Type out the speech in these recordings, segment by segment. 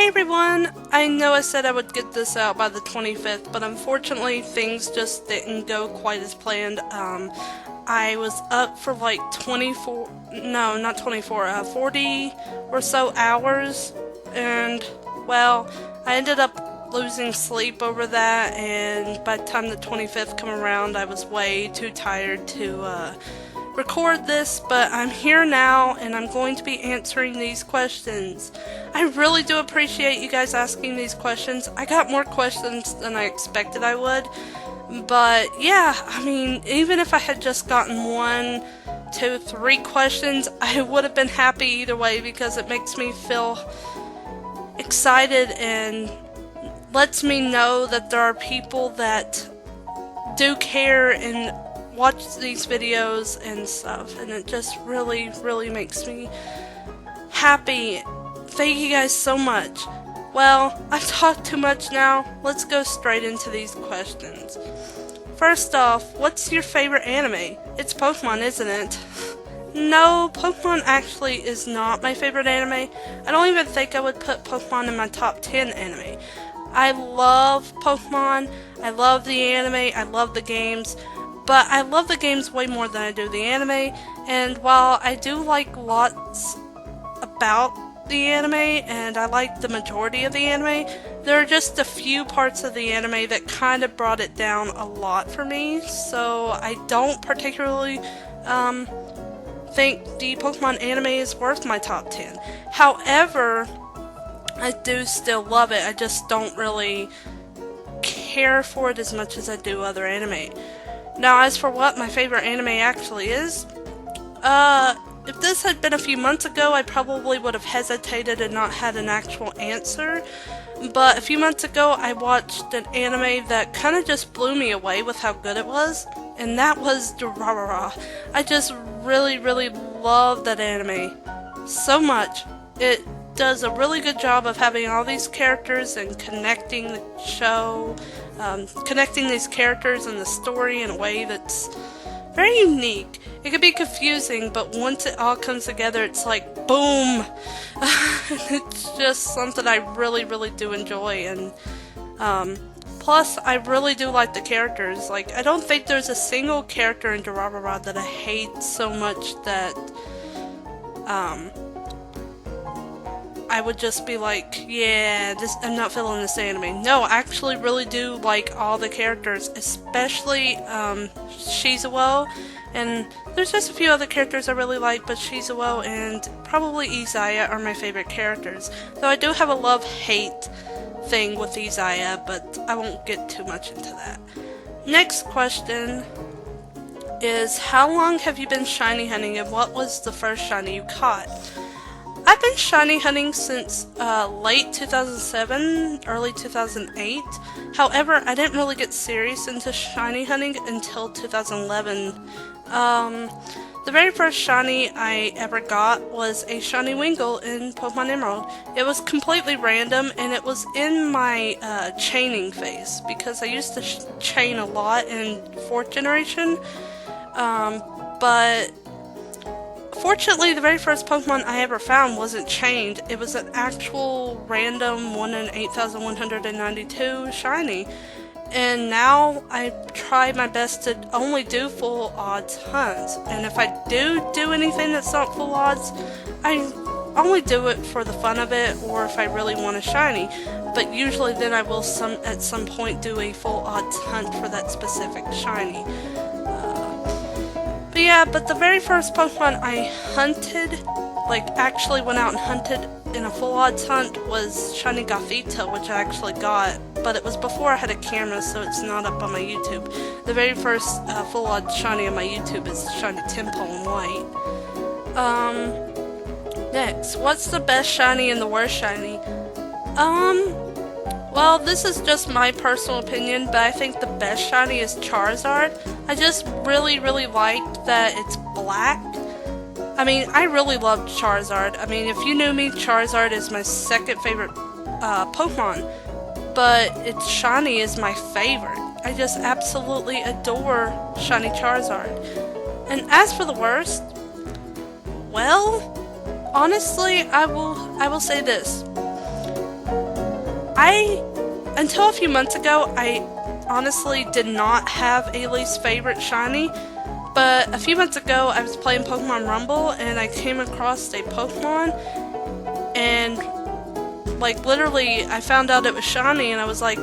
Hey everyone! I know I said I would get this out by the 25th, but unfortunately things just didn't go quite as planned. I was up for like 40 or so hours, and well, I ended up losing sleep over that, and by the time the 25th come around, I was way too tired to record this, but I'm here now and I'm going to be answering these questions. I really do appreciate you guys asking these questions. I got more questions than I expected I would, but yeah, I mean, even if I had just gotten 1, 2, 3 questions, I would have been happy either way because it makes me feel excited and lets me know that there are people that do care and watch these videos and stuff, and it just really makes me happy. Thank you guys so much. Well, I've talked too much now. Let's go straight into these questions. First off, what's your favorite anime? It's Pokemon, isn't it? No, Pokemon actually is not my favorite anime. I don't even think I would put Pokemon in my top 10 anime. I love Pokemon, I love the anime, I love the games, but I love the games way more than I do the anime, and while I do like lots about the anime, and I like the majority of the anime, there are just a few parts of the anime that kind of brought it down a lot for me, so I don't particularly think the Pokemon anime is worth my top 10. However, I do still love it, I just don't really care for it as much as I do other anime. Now, as for what my favorite anime actually is, if this had been a few months ago, I probably would have hesitated and not had an actual answer, but a few months ago I watched an anime that kind of just blew me away with how good it was, and that was Durarara. I just really love that anime so much. It does a really good job of having all these characters and connecting the show, connecting these characters and the story in a way that's very unique. It can be confusing, but once it all comes together, it's like boom. It's just something I really do enjoy, and plus I really do like the characters. Like, I don't think there's a single character in Durarara that I hate so much that I would just be like, yeah, I'm not feeling this anime. No, I actually really do like all the characters, especially Shizuo, and there's just a few other characters I really like, but Shizuo and probably Izaya are my favorite characters. Though I do have a love-hate thing with Izaya, but I won't get too much into that. Next question is, how long have you been shiny hunting, and what was the first shiny you caught? I've been shiny hunting since late 2007, early 2008. However, I didn't really get serious into shiny hunting until 2011. The very first shiny I ever got was a shiny Wingull in Pokemon Emerald. It was completely random, and it was in my chaining phase, because I used to chain a lot in 4th generation, but fortunately, the very first Pokemon I ever found wasn't chained. It was an actual random 1 in 8,192 shiny. And now I try my best to only do full odds hunts. And if I do anything that's not full odds, I only do it for the fun of it, or if I really want a shiny. But usually then I will at some point do a full odds hunt for that specific shiny. But yeah, but the very first Pokemon I hunted, like actually went out and hunted in a full odds hunt, was shiny Gothita, which I actually got, but it was before I had a camera, so it's not up on my YouTube. The very first full odds shiny on my YouTube is shiny Tympole in white. Next, what's the best shiny and the worst shiny? Well, this is just my personal opinion, but I think the best shiny is Charizard. I just really liked that it's black. I mean, I really loved Charizard. I mean, if you knew me, Charizard is my second favorite Pokemon, but its shiny is my favorite. I just absolutely adore shiny Charizard. And as for the worst, well, honestly, I will say this. until a few months ago, I honestly did not have a least favorite shiny, but a few months ago I was playing Pokemon Rumble and I came across a Pokemon and like literally I found out it was shiny and I was like,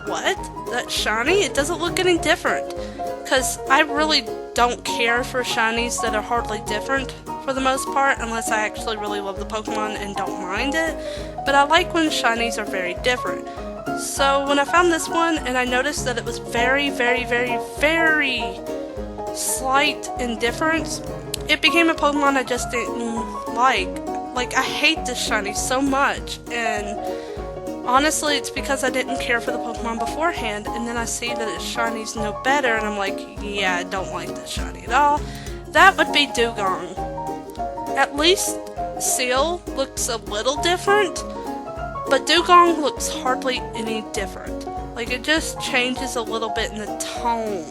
what? That's shiny? It doesn't look any different. Because I really don't care for shinies that are hardly different for the most part, unless I actually really love the Pokemon and don't mind it. But I like when shinies are very different. So when I found this one and I noticed that it was very, very, very, very slight in difference, it became a Pokemon I just didn't like. Like, I hate this shiny so much, and honestly, it's because I didn't care for the Pokemon beforehand, and then I see that its shiny's no better, and I'm like, yeah, I don't like this shiny at all. That would be Dewgong. At least Seal looks a little different, but Dewgong looks hardly any different. Like, it just changes a little bit in the tone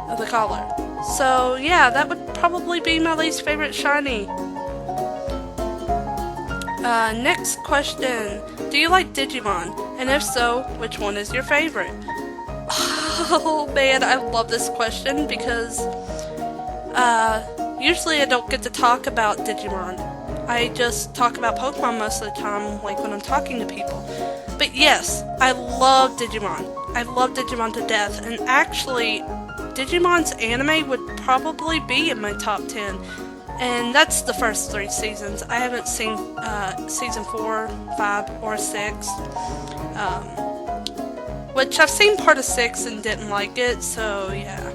of the color. So, yeah, that would probably be my least favorite shiny. Next question. Do you like Digimon? And if so, which one is your favorite? Oh man, I love this question because usually I don't get to talk about Digimon. I just talk about Pokemon most of the time, like when I'm talking to people. But yes, I love Digimon. I love Digimon to death, and actually, Digimon's anime would probably be in my top 10. And that's the first 3 seasons. I haven't seen season 4, 5, or 6. Which I've seen part of 6 and didn't like it, so yeah.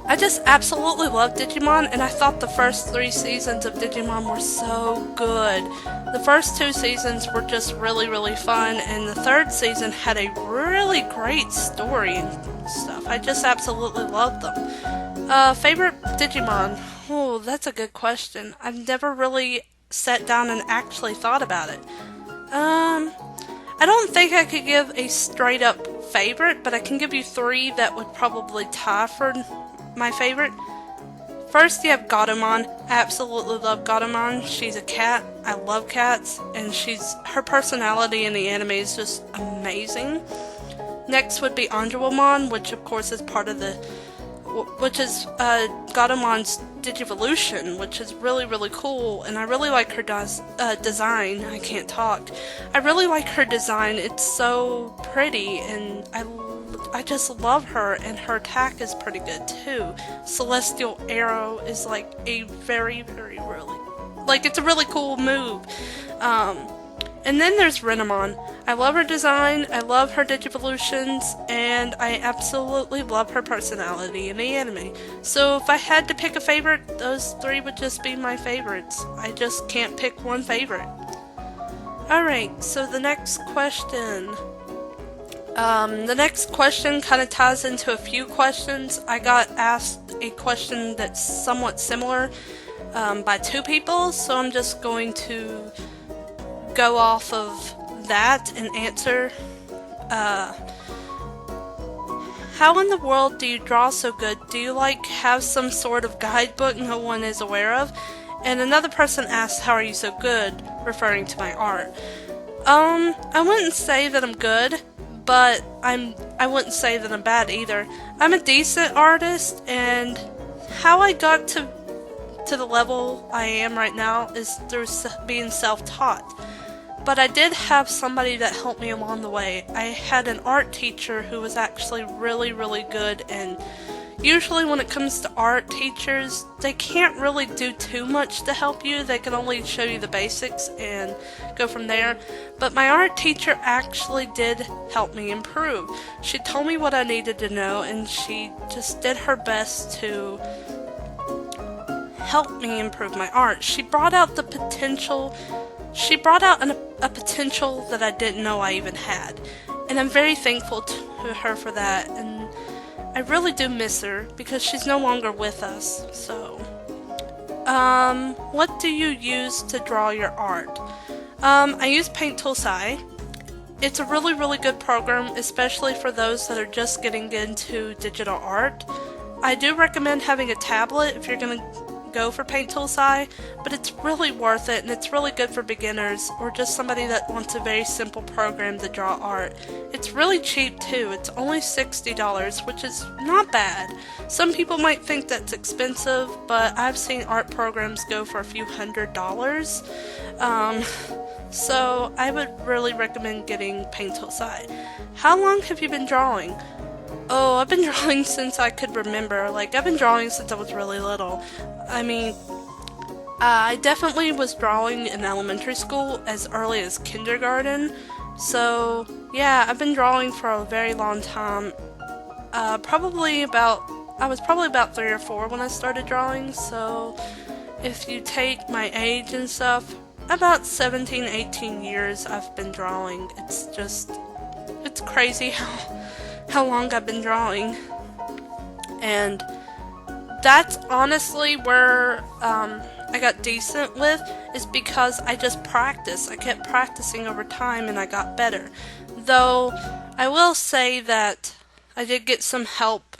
I just absolutely love Digimon, and I thought the first 3 seasons of Digimon were so good. The first 2 seasons were just really, really fun, and the 3rd season had a really great story and stuff. I just absolutely loved them. Favorite Digimon? Oh, that's a good question. I've never really sat down and actually thought about it. I don't think I could give a straight up favorite, but I can give you 3 that would probably tie for my favorite. First, you have Gatomon. I absolutely love Gatomon. She's a cat. I love cats, and her personality in the anime is just amazing. Next would be Angelmon, which of course is part of Gatomon's Digivolution, which is really, really cool, and I really like her design. I can't talk. I really like her design. It's so pretty, and I just love her, and her attack is pretty good too. Celestial Arrow is like a very, very, really, like, it's a really cool move. And then there's Renamon. I love her design, I love her Digivolutions, and I absolutely love her personality in the anime. So if I had to pick a favorite, those 3 would just be my favorites. I just can't pick one favorite. Alright, so the next question. The next question kind of ties into a few questions. I got asked a question that's somewhat similar by 2 people, so I'm just going to go off of that and answer. How in the world do you draw so good? Do you have some sort of guidebook no one is aware of? And another person asked, how are you so good? Referring to my art. I wouldn't say that I'm good, but I wouldn't say that I'm bad either. I'm a decent artist, and how I got to the level I am right now is through being self-taught. But I did have somebody that helped me along the way. I had an art teacher who was actually really, really good, and usually when it comes to art teachers, they can't really do too much to help you. They can only show you the basics and go from there. But my art teacher actually did help me improve. She told me what I needed to know, and she just did her best to help me improve my art. She brought out the potential. She brought out a potential that I didn't know I even had, and I'm very thankful to her for that, and I really do miss her because she's no longer with us. So, what do you use to draw your art? I use Paint Tool SAI. It's a really, really good program, especially for those that are just getting into digital art. I do recommend having a tablet if you're going to go for Paint Tool SAI, but it's really worth it, and it's really good for beginners or just somebody that wants a very simple program to draw art. It's really cheap too. It's only $60, which is not bad. Some people might think that's expensive, but I've seen art programs go for a few $100s. So I would really recommend getting Paint Tool SAI. How long have you been drawing? Oh, I've been drawing since I could remember. Like, I've been drawing since I was really little. I mean, I definitely was drawing in elementary school as early as kindergarten. So, yeah, I've been drawing for a very long time. I was probably about 3 or 4 when I started drawing, so if you take my age and stuff, about 17, 18 years I've been drawing. It's crazy how long I've been drawing. And that's honestly where I got decent with, is because I just practiced. I kept practicing over time and I got better. Though I will say that I did get some help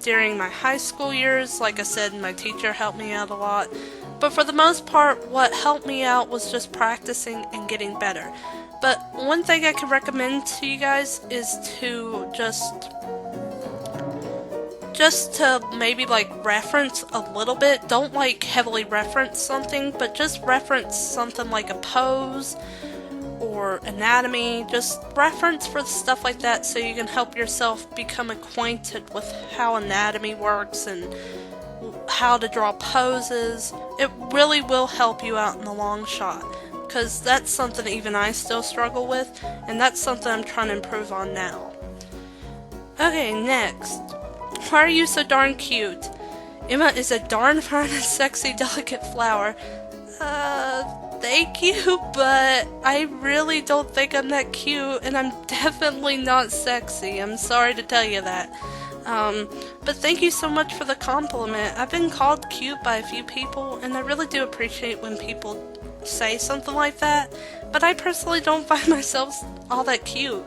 during my high school years. Like I said, my teacher helped me out a lot. But for the most part, what helped me out was just practicing and getting better. But one thing I could recommend to you guys is to just to maybe like reference a little bit. Don't like heavily reference something, but just reference something like a pose or anatomy. Just reference for stuff like that so you can help yourself become acquainted with how anatomy works and how to draw poses. It really will help you out in the long shot, because that's something even I still struggle with, and that's something I'm trying to improve on now. Okay, next. Why are you so darn cute? Emma is a darn fine and sexy, delicate flower. Thank you, but I really don't think I'm that cute, and I'm definitely not sexy. I'm sorry to tell you that. But thank you so much for the compliment. I've been called cute by a few people, and I really do appreciate when people say something like that, but I personally don't find myself all that cute.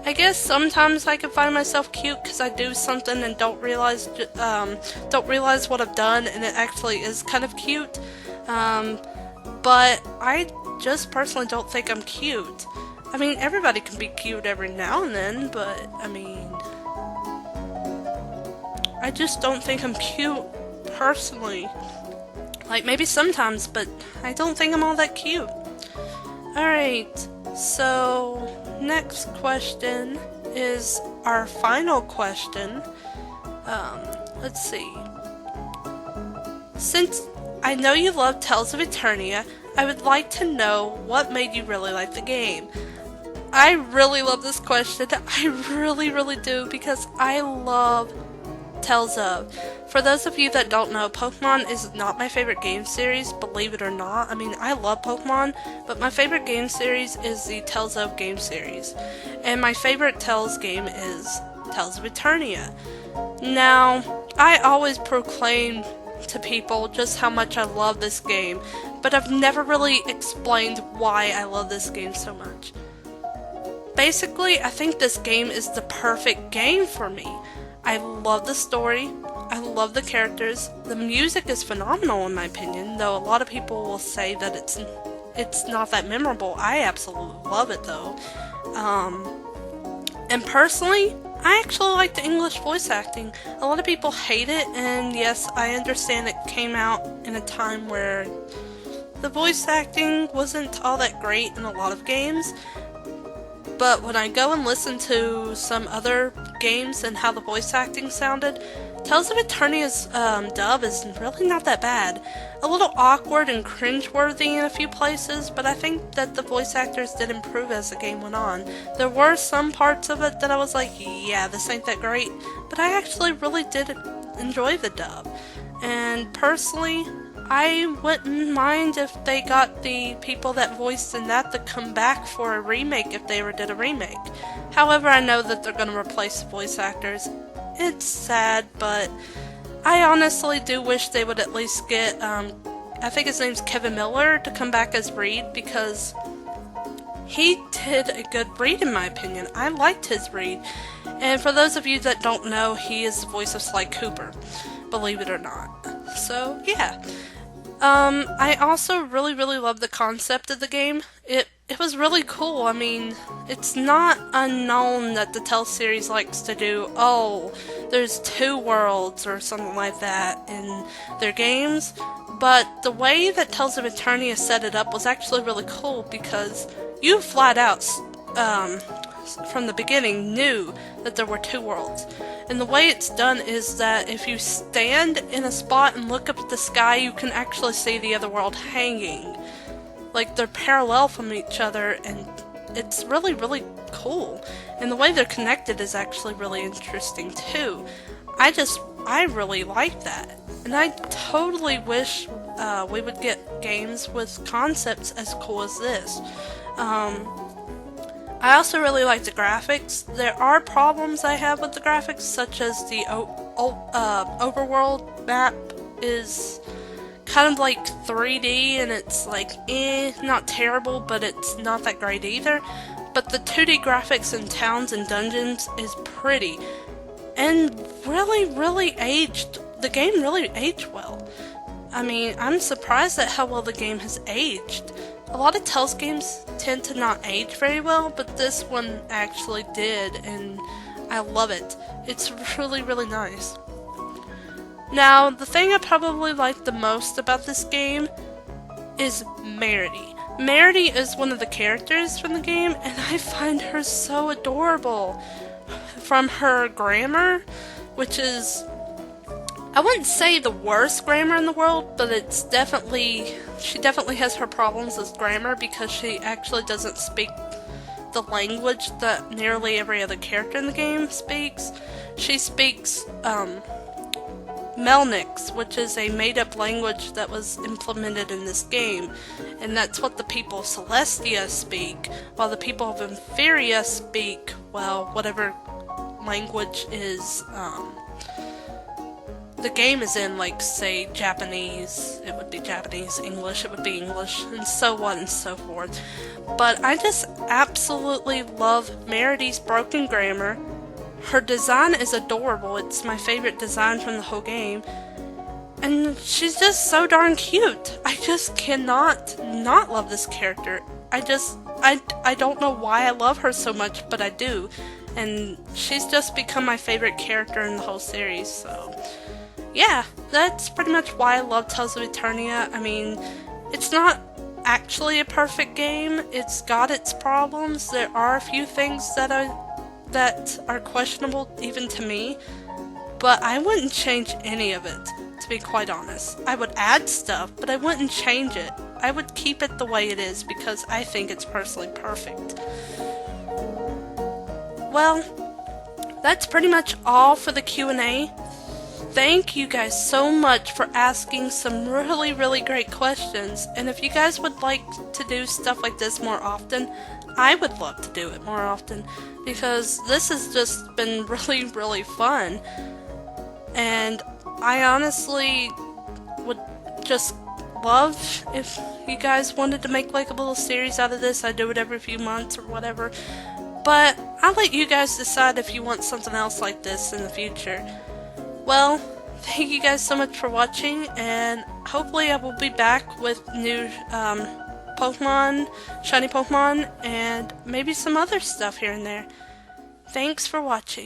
I guess sometimes I can find myself cute because I do something and don't realize what I've done, and it actually is kind of cute. But I just personally don't think I'm cute. I mean, everybody can be cute every now and then, but I mean, I just don't think I'm cute personally. Like, maybe sometimes, but I don't think I'm all that cute. Alright, so next question is our final question. Let's see. Since I know you love Tales of Eternia, I would like to know what made you really like the game. I really love this question. I really, really do, because I love Tales of. For those of you that don't know, Pokemon is not my favorite game series, believe it or not. I mean, I love Pokemon, but my favorite game series is the Tales of game series. And my favorite Tales game is Tales of Eternia. Now, I always proclaim to people just how much I love this game, but I've never really explained why I love this game so much. Basically, I think this game is the perfect game for me. I love the story, I love the characters, the music is phenomenal in my opinion, though a lot of people will say that it's not that memorable. I absolutely love it though. And personally, I actually like the English voice acting. A lot of people hate it, and yes, I understand it came out in a time where the voice acting wasn't all that great in a lot of games. But when I go and listen to some other games and how the voice acting sounded, Tales of Eternia's dub is really not that bad. A little awkward and cringeworthy in a few places, but I think that the voice actors did improve as the game went on. There were some parts of it that I was like, yeah, this ain't that great, but I actually really did enjoy the dub. And personally, I wouldn't mind if they got the people that voiced in that to come back for a remake if they ever did a remake. However, I know that they're going to replace the voice actors. It's sad, but I honestly do wish they would at least get, I think his name's Kevin Miller, to come back as Reed, because he did a good Reed in my opinion. I liked his Reed. And for those of you that don't know, he is the voice of Sly Cooper, believe it or not. So, yeah. I also really love the concept of the game. It was really cool. I mean, it's not unknown that the Tell series likes to do, oh, there's two worlds or something like that in their games. But the way that Tales of Eternia set it up was actually really cool because you flat out, um, from the beginning knew that there were two worlds. And the way it's done is that if you stand in a spot and look up at the sky, you can actually see the other world hanging. Like they're parallel from each other, and it's really cool. And the way they're connected is actually really interesting too. I really like that. And I totally wish we would get games with concepts as cool as this. I also really like the graphics. There are problems I have with the graphics, such as the overworld map is kind of like 3D, and it's like, not terrible, but it's not that great either. But the 2D graphics in towns and dungeons is pretty, and really aged. The game really aged well. I mean, I'm surprised at how well the game has aged. A lot of Tales games tend to not age very well, but this one actually did, and I love it. It's really nice. Now, the thing I probably like the most about this game is Meredy. Meredy is one of the characters from the game, and I find her so adorable. From her grammar, which is, I wouldn't say the worst grammar in the world, but she definitely has her problems with grammar because she actually doesn't speak the language that nearly every other character in the game speaks. She speaks, Melnyx, which is a made-up language that was implemented in this game, and that's what the people of Celestia speak, while the people of Emphyria speak, well, whatever language is, the game is in, like, say, Japanese, it would be Japanese, English, it would be English, and so on and so forth. But I just absolutely love Meredy's broken grammar. Her design is adorable. It's my favorite design from the whole game. And she's just so darn cute. I just cannot not love this character. I don't know why I love her so much, but I do. And she's just become my favorite character in the whole series, so yeah, that's pretty much why I love Tales of Eternia. I mean, it's not actually a perfect game. It's got its problems. There are a few things that are questionable even to me, but I wouldn't change any of it, to be quite honest. I would add stuff, but I wouldn't change it. I would keep it the way it is because I think it's personally perfect. Well, that's pretty much all for the Q&A. Thank you guys so much for asking some really great questions, and if you guys would like to do stuff like this more often, I would love to do it more often, because this has just been really fun, and I honestly would just love if you guys wanted to make like a little series out of this. I do it every few months or whatever, but I'll let you guys decide if you want something else like this in the future. Well, thank you guys so much for watching, and hopefully I will be back with new Pokemon, shiny Pokemon, and maybe some other stuff here and there. Thanks for watching.